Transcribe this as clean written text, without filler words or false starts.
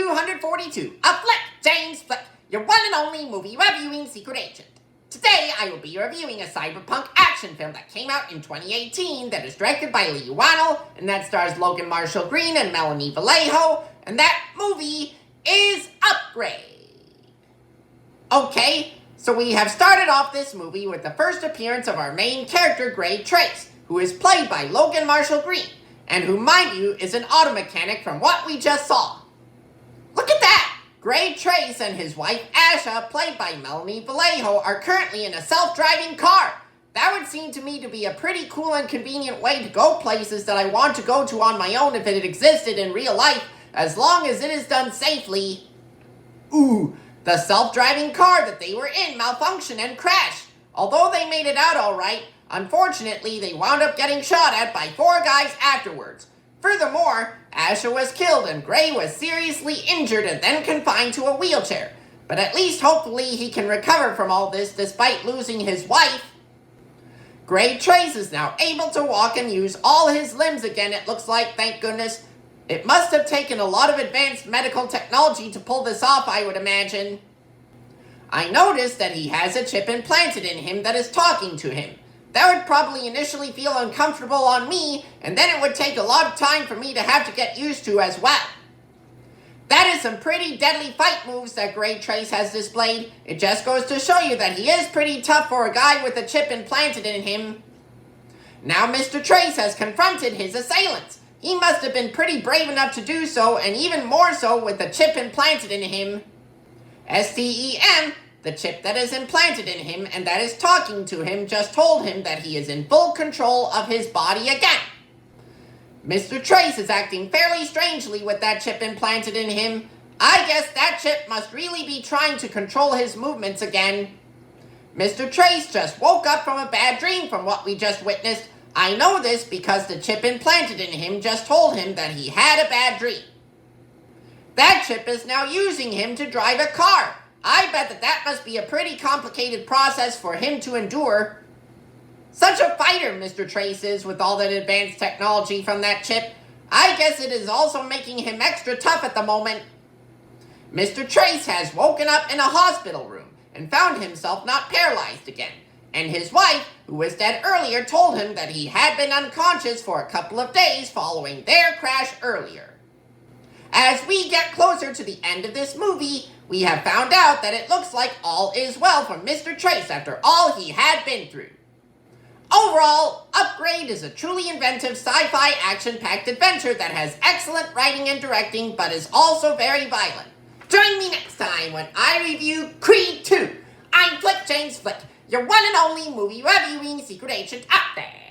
242 of Flick James Flick, your one and only movie reviewing secret agent. Today, I will be reviewing a cyberpunk action film that came out in 2018 that is directed by Leigh Whannell and that stars Logan Marshall Green and Melanie Vallejo, and that movie is Upgrade. Okay, so we have started off this movie with the first appearance of our main character, Gray Trace, who is played by Logan Marshall Green, and who, mind you, is an auto mechanic from what we just saw. Look at that! Gray Trace and his wife Asha, played by Melanie Vallejo, are currently in a self-driving car. That would seem to me to be a pretty cool and convenient way to go places that I want to go to on my own if it existed in real life, as long as it is done safely. Ooh, the self-driving car that they were in malfunctioned and crashed. Although they made it out alright, unfortunately they wound up getting shot at by 4 guys afterwards. Furthermore, Asha was killed and Gray was seriously injured and then confined to a wheelchair. But at least hopefully he can recover from all this despite losing his wife. Gray Trace is now able to walk and use all his limbs again, it looks like, thank goodness. It must have taken a lot of advanced medical technology to pull this off, I would imagine. I noticed that he has a chip implanted in him that is talking to him. That would probably initially feel uncomfortable on me, and then it would take a lot of time for me to have to get used to as well. That is some pretty deadly fight moves that Gray Trace has displayed. It just goes to show you that he is pretty tough for a guy with a chip implanted in him. Now Mr. Trace has confronted his assailants. He must have been pretty brave enough to do so, and even more so with the chip implanted in him. STEM, the chip that is implanted in him and that is talking to him, just told him that he is in full control of his body again. Mr. Trace is acting fairly strangely with that chip implanted in him. I guess that chip must really be trying to control his movements again. Mr. Trace just woke up from a bad dream from what we just witnessed. I know this because the chip implanted in him just told him that he had a bad dream. That chip is now using him to drive a car. I bet that must be a pretty complicated process for him to endure. Such a fighter Mr. Trace is with all that advanced technology from that chip. I guess it is also making him extra tough at the moment. Mr. Trace has woken up in a hospital room and found himself not paralyzed again. And his wife, who was dead earlier, told him that he had been unconscious for a couple of days following their crash earlier. As we get closer to the end of this movie, we have found out that it looks like all is well for Mr. Trace after all he had been through. Overall, Upgrade is a truly inventive sci-fi action-packed adventure that has excellent writing and directing, but is also very violent. Join me next time when I review Creed 2. I'm Flick James Flick, your one and only movie reviewing secret agent out there.